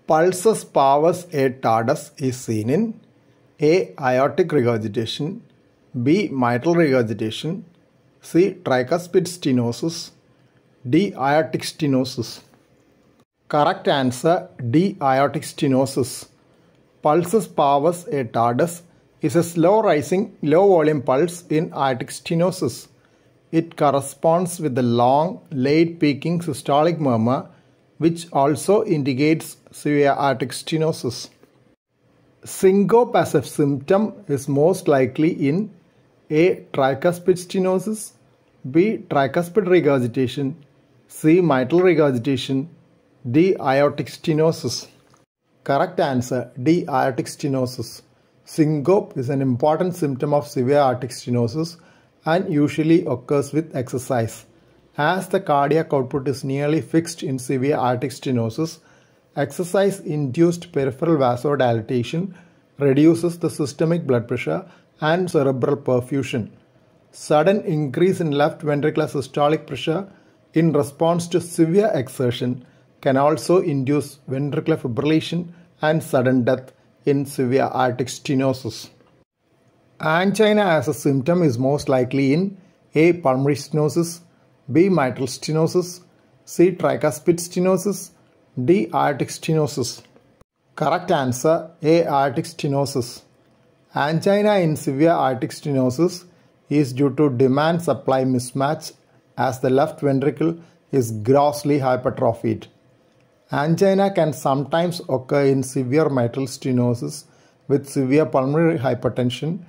Pulsus parvus et tardus is seen in A. Aortic regurgitation, B. Mitral regurgitation, C. Tricuspid stenosis, D. Aortic stenosis. Correct answer D. Aortic stenosis. Pulsus parvus et tardus is a slow rising, low volume pulse in aortic stenosis. It corresponds with the long, late peaking systolic murmur, which also indicates severe aortic stenosis. Syncope as a symptom is most likely in A. Tricuspid stenosis, B. Tricuspid regurgitation, C. Mitral regurgitation, D. Aortic stenosis. Correct answer D. Aortic stenosis. Syncope is an important symptom of severe aortic stenosis and usually occurs with exercise. As the cardiac output is nearly fixed in severe aortic stenosis, exercise-induced peripheral vasodilatation reduces the systemic blood pressure and cerebral perfusion. Sudden increase in left ventricular systolic pressure in response to severe exertion can also induce ventricular fibrillation and sudden death in severe aortic stenosis. Angina as a symptom is most likely in A. Pulmonary stenosis, B. Mitral stenosis, C. Tricuspid stenosis, D. Aortic stenosis. Correct answer A. Aortic stenosis. Angina in severe aortic stenosis is due to demand-supply mismatch as the left ventricle is grossly hypertrophied. Angina can sometimes occur in severe mitral stenosis with severe pulmonary hypertension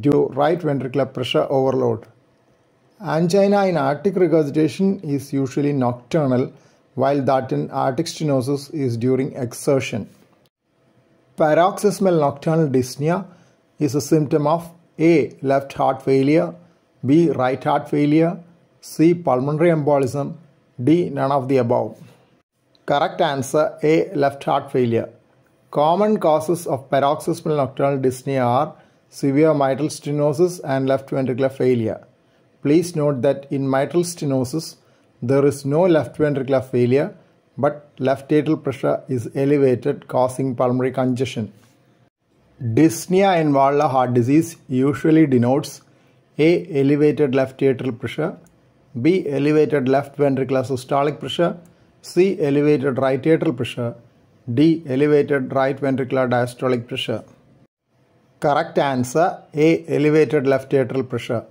due to right ventricular pressure overload. Angina in aortic regurgitation is usually nocturnal, while that in aortic stenosis is during exertion. Paroxysmal nocturnal dyspnea is a symptom of A. Left heart failure, B. Right heart failure, C. Pulmonary embolism, D. None of the above. Correct answer A. Left heart failure. Common causes of paroxysmal nocturnal dyspnea are severe mitral stenosis and left ventricular failure. Please note that in mitral stenosis, there is no left ventricular failure, but left atrial pressure is elevated, causing pulmonary congestion. Dyspnea in valvular heart disease usually denotes A. Elevated left atrial pressure, B. Elevated left ventricular systolic pressure, C. Elevated right atrial pressure, D. Elevated right ventricular diastolic pressure. Correct answer A. Elevated left atrial pressure.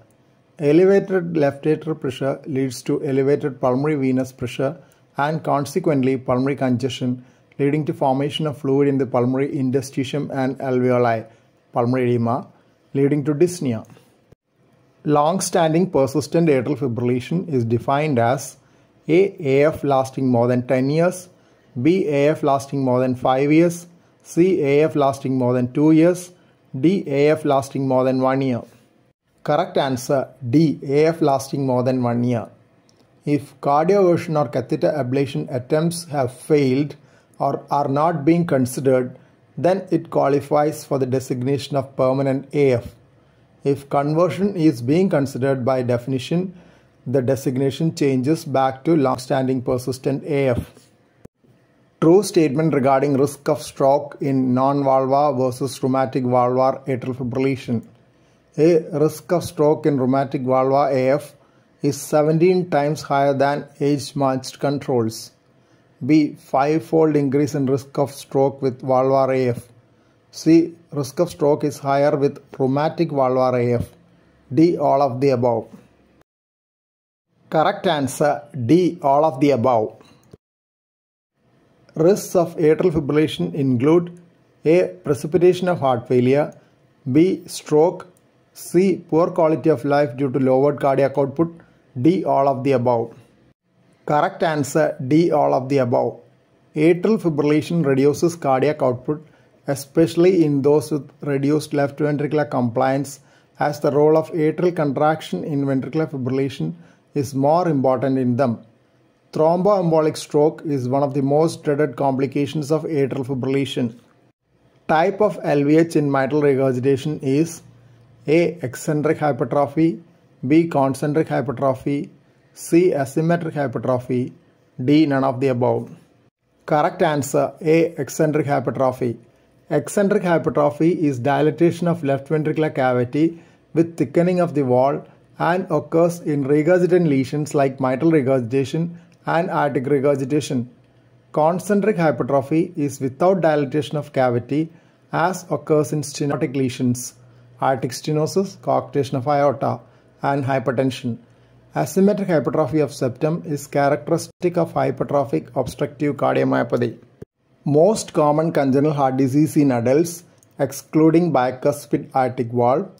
Elevated left atrial pressure leads to elevated pulmonary venous pressure and consequently pulmonary congestion, leading to formation of fluid in the pulmonary interstitium and alveoli, pulmonary edema, leading to dyspnea. Long-standing persistent atrial fibrillation is defined as A. AF lasting more than 10 years, B. AF lasting more than 5 years, C. AF lasting more than 2 years, D. AF lasting more than 1 year. Correct answer D. AF lasting more than 1 year. If cardioversion or catheter ablation attempts have failed or are not being considered, then it qualifies for the designation of permanent AF. If conversion is being considered, by definition, the designation changes back to long-standing persistent AF. True statement regarding risk of stroke in non-valvular versus rheumatic valvular atrial fibrillation. A. Risk of stroke in rheumatic valvular AF is 17 times higher than age-matched controls. B. 5-fold increase in risk of stroke with valvular AF. C. Risk of stroke is higher with rheumatic valvular AF. D. All of the above. Correct answer D. All of the above. Risks of atrial fibrillation include A. Precipitation of heart failure, B. Stroke, C. Poor quality of life due to lowered cardiac output, D. All of the above. Correct answer D. All of the above. Atrial fibrillation reduces cardiac output, especially in those with reduced left ventricular compliance, as the role of atrial contraction in ventricular fibrillation is more important in them. Thromboembolic stroke is one of the most dreaded complications of atrial fibrillation. Type of LVH in mitral regurgitation is A. Eccentric hypertrophy, B. Concentric hypertrophy, C. Asymmetric hypertrophy, D. None of the above. Correct answer A. Eccentric hypertrophy. Eccentric hypertrophy is dilatation of left ventricular cavity with thickening of the wall and occurs in regurgitant lesions like mitral regurgitation and aortic regurgitation. Concentric hypertrophy is without dilatation of cavity as occurs in stenotic lesions, aortic stenosis, coarctation of aorta, and hypertension. Asymmetric hypertrophy of septum is characteristic of hypertrophic obstructive cardiomyopathy. Most common congenital heart disease in adults, excluding bicuspid aortic valve: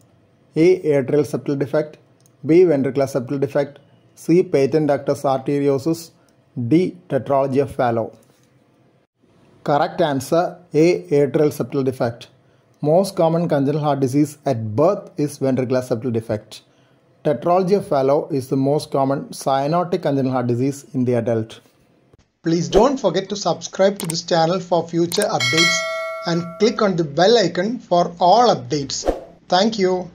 A. Atrial septal defect, B. Ventricular septal defect, C. Patent ductus arteriosus, D. Tetralogy of Fallot. Correct answer A. Atrial septal defect. Most common congenital heart disease at birth is ventricular septal defect. Tetralogy of Fallot is the most common cyanotic congenital heart disease in the adult. Please don't forget to subscribe to this channel for future updates and click on the bell icon for all updates. Thank you.